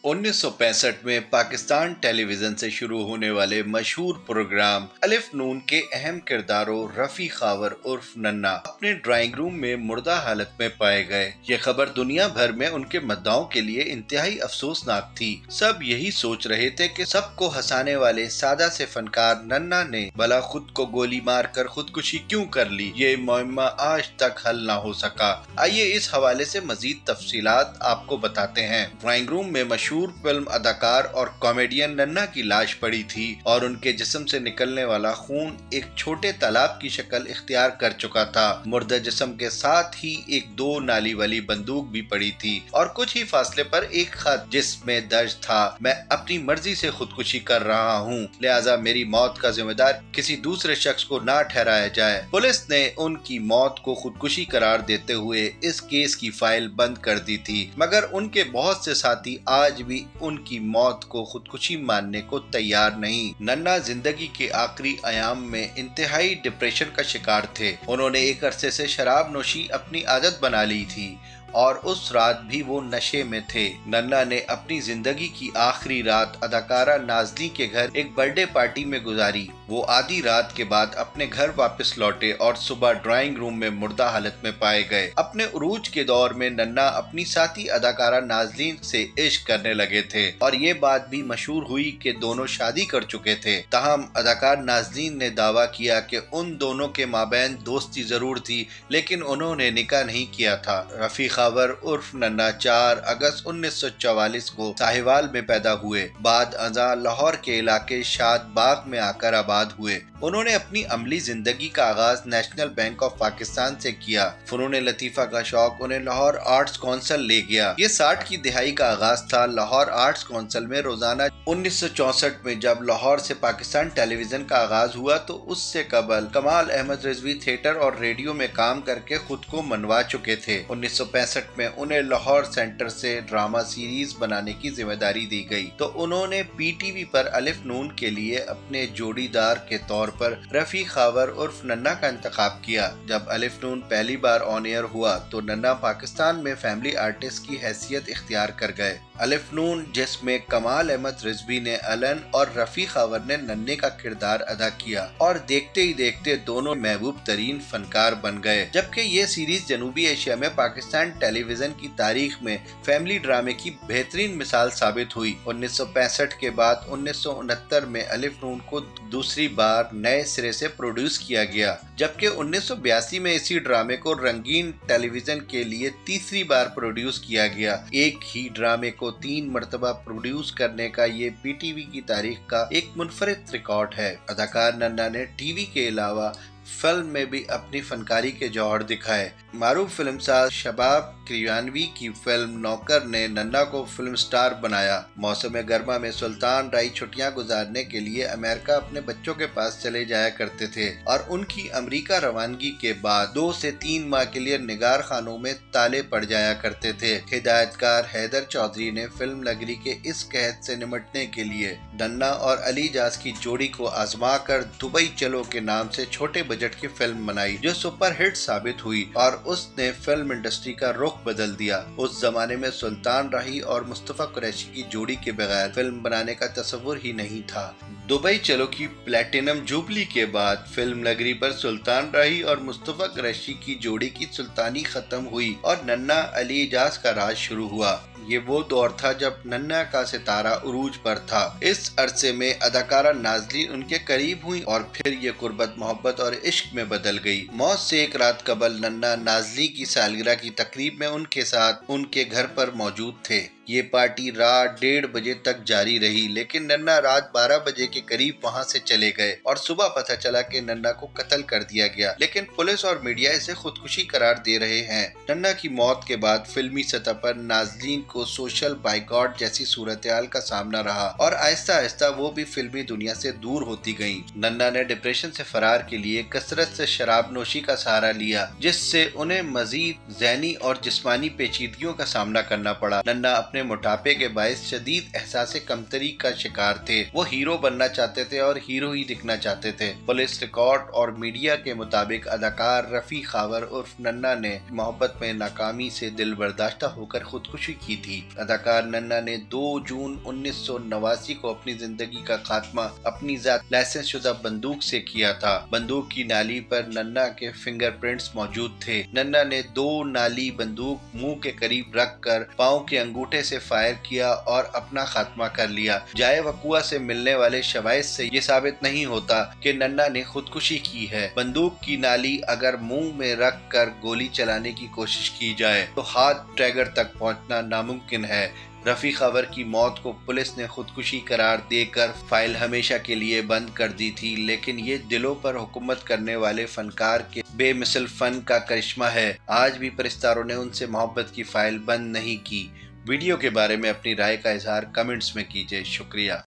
1965 में पाकिस्तान टेलीविजन से शुरू होने वाले मशहूर प्रोग्राम अलिफ नून के अहम किरदारों रफी खावर उर्फ नन्ना अपने ड्राइंग रूम में मुर्दा हालत में पाए गए। ये खबर दुनिया भर में उनके मद्दाओं के लिए इंतहाई अफसोसनाक थी। सब यही सोच रहे थे कि सबको हंसाने वाले सादा से फनकार नन्ना ने भला खुद को गोली मार कर खुदकुशी क्यों कर ली, ये मुअम्मा आज तक हल ना हो सका। आइए इस हवाले से मजीद तफसीलात आपको बताते हैं। ड्राइंग रूम में मशहूर फिल्म अदाकार और कॉमेडियन नन्ना की लाश पड़ी थी और उनके जिस्म से निकलने वाला खून एक छोटे तालाब की शक्ल इख्तियार कर चुका था। मुर्दा जिस्म के साथ ही एक 2 नाली वाली बंदूक भी पड़ी थी और कुछ ही फासले पर एक खत जिसमें दर्ज था, मैं अपनी मर्जी से खुदकुशी कर रहा हूँ, लिहाजा मेरी मौत का जिम्मेदार किसी दूसरे शख्स को ना ठहराया जाए। पुलिस ने उनकी मौत को खुदकुशी करार देते हुए इस केस की फाइल बंद कर दी थी, मगर उनके बहुत से साथी आज भी उनकी मौत को खुदकुशी मानने को तैयार नहीं। नन्ना जिंदगी के आखिरी अयाम में इंतहाई डिप्रेशन का शिकार थे। उन्होंने एक अरसे से शराब नोशी अपनी आदत बना ली थी और उस रात भी वो नशे में थे। नन्ना ने अपनी जिंदगी की आखिरी रात अदाकारा नाज़नी के घर एक बर्थडे पार्टी में गुजारी। वो आधी रात के बाद अपने घर वापस लौटे और सुबह ड्राइंग रूम में मुर्दा हालत में पाए गए। अपने उरूज के दौर में नन्ना अपनी साथी अदाकारा नाज़नीन से इश्क करने लगे थे और ये बात भी मशहूर हुई कि दोनों शादी कर चुके थे। ताहम अदाकार नाज़नीन ने दावा किया कि उन दोनों के माबैन दोस्ती जरूर थी, लेकिन उन्होंने निकाह नहीं किया था। रफी खावर उर्फ नन्ना 4 अगस्त 1944 को साहिवाल में पैदा हुए। बाद अज़ा लाहौर के इलाके शाद बाग में आकर आबाद हुए। उन्होंने अपनी अमली जिंदगी का आगाज नेशनल बैंक ऑफ पाकिस्तान से किया। फनून लतीफा का शौक उन्हें लाहौर आर्ट्स काउंसिल ले गया। ये 60 की दिहाई का आगाज था। लाहौर आर्ट्स काउंसिल में रोजाना 1964 में जब लाहौर से पाकिस्तान टेलीविजन का आगाज हुआ तो उससे कबल कमाल अहमद रिजवी थिएटर और रेडियो में काम करके खुद को मनवा चुके थे। 1965 में उन्हें लाहौर सेंटर से ड्रामा सीरीज बनाने की जिम्मेदारी दी गई तो उन्होंने पीटीवी पर अलिफ नून के लिए अपने जोड़ीदार के तौर पर रफी खावर उर्फ नन्ना का इंतखाब किया। जब अलिफ नून पहली बार ऑन एयर हुआ तो नन्ना पाकिस्तान में फैमिली आर्टिस्ट की हैसियत इख्तियार कर गए। अलिफ नून जिसमें कमाल अहमद रिजवी ने अलन और रफी खावर ने नन्ने का किरदार अदा किया और देखते ही देखते दोनों महबूब तरीन फनकार बन गए। जबकि ये सीरीज जनूबी एशिया में पाकिस्तान टेलीविजन की तारीख में फैमिली ड्रामे की बेहतरीन मिसाल साबित हुई। 1965 के बाद 1969 में अलिफ नून को दूसरी बार नए सिरे से प्रोड्यूस किया गया, जबकि 1982 में इसी ड्रामे को रंगीन टेलीविजन के लिए तीसरी बार प्रोड्यूस किया गया। एक ही ड्रामे को 3 मरतबा प्रोड्यूस करने का ये पीटीवी की तारीख का एक मुनफरिद रिकॉर्ड है। अदाकार नन्ना ने टीवी के अलावा फिल्म में भी अपनी फनकारी के जौहर दिखाए। मारूफ फिल्मसाज शबाब किरवानवी की फिल्म नौकर ने नन्ना को फिल्म स्टार बनाया। मौसम गर्मा में सुल्तान राय छुट्टियां गुजारने के लिए अमेरिका अपने बच्चों के पास चले जाया करते थे और उनकी अमेरिका रवानगी के बाद 2 से 3 माह के लिए निगार खानों में ताले पड़ जाया करते थे। हिदायतकार हैदर चौधरी ने फिल्म नगरी के इस कहत से निमटने के लिए नन्ना और अली जाज की जोड़ी को आजमा कर दुबई चलो के नाम से छोटे बजट की फिल्म बनाई जो सुपर हिट साबित हुई और उसने फिल्म इंडस्ट्री का रुख बदल दिया। उस जमाने में सुल्तान राही और मुस्तफा कुरैशी की जोड़ी के बगैर फिल्म बनाने का तस्वुर ही नहीं था। दुबई चलो की प्लेटिनम जुबली के बाद फिल्म नगरी पर सुल्तान राही और मुस्तफा कुरैशी की जोड़ी की सुल्तानी खत्म हुई और नन्ना अली एजाज का राज शुरू हुआ। ये वो दौर था जब नन्ना का सितारा उरूज पर था। इस अरसे में अदाकारा नाज़नीन उनके करीब हुई और फिर ये कुर्बत मोहब्बत और इश्क में बदल गई। मौत से एक रात कबल नन्ना नाज़नीन की सालगिरह की तकरीब में उनके साथ उनके घर पर मौजूद थे। ये पार्टी रात 1:30 बजे तक जारी रही, लेकिन नन्ना रात 12 बजे के करीब वहां से चले गए और सुबह पता चला कि नन्ना को कत्ल कर दिया गया, लेकिन पुलिस और मीडिया इसे खुदकुशी करार दे रहे हैं। नन्ना की मौत के बाद फिल्मी सतह पर नाज़नीन को सोशल बाइकॉट जैसी सूरत-ए-हाल का सामना रहा और आहिस्ता आहिस्ता वो भी फिल्मी दुनिया से दूर होती गयी। नन्ना ने डिप्रेशन से फरार के लिए कसरत से शराब नोशी का सहारा लिया, जिससे उन्हें मजीद ज़हनी और जिस्मानी पेचीदगियों का सामना करना पड़ा। नन्ना अपने मोटापे के बायस शदीद एहसास कमतरी का शिकार थे। वो हीरो बनना चाहते थे और हीरो ही दिखना चाहते थे। पुलिस रिकॉर्ड और मीडिया के मुताबिक अदाकार रफी खावर उर्फ नन्ना ने मोहब्बत में नाकामी से दिल बर्दाश्ता होकर खुदकुशी की थी। अदाकार नन्ना ने 2 जून 1989 को अपनी जिंदगी का खात्मा अपनी जात लाइसेंस शुदा बंदूक से किया था। बंदूक की नाली पर नन्ना के फिंगरप्रिंट्स मौजूद थे। नन्ना ने 2 नाली बंदूक मुंह के करीब रख कर पांव के अंगूठे से फायर किया और अपना खात्मा कर लिया। जाए वकुआ से मिलने वाले शवाहिद से ये साबित नहीं होता कि नन्ना ने खुदकुशी की है। बंदूक की नाली अगर मुंह में रख कर गोली चलाने की कोशिश की जाए तो हाथ ट्रैगर तक पहुंचना नामुमकिन है। रफी खावर की मौत को पुलिस ने खुदकुशी करार देकर फाइल हमेशा के लिए बंद कर दी थी, लेकिन ये दिलों पर हुकूमत करने वाले फनकार के बेमिसल फन का करिश्मा है। आज भी परस्तारों ने उनसे मोहब्बत की फाइल बंद नहीं की। वीडियो के बारे में अपनी राय का इजहार कमेंट्स में कीजिए। शुक्रिया।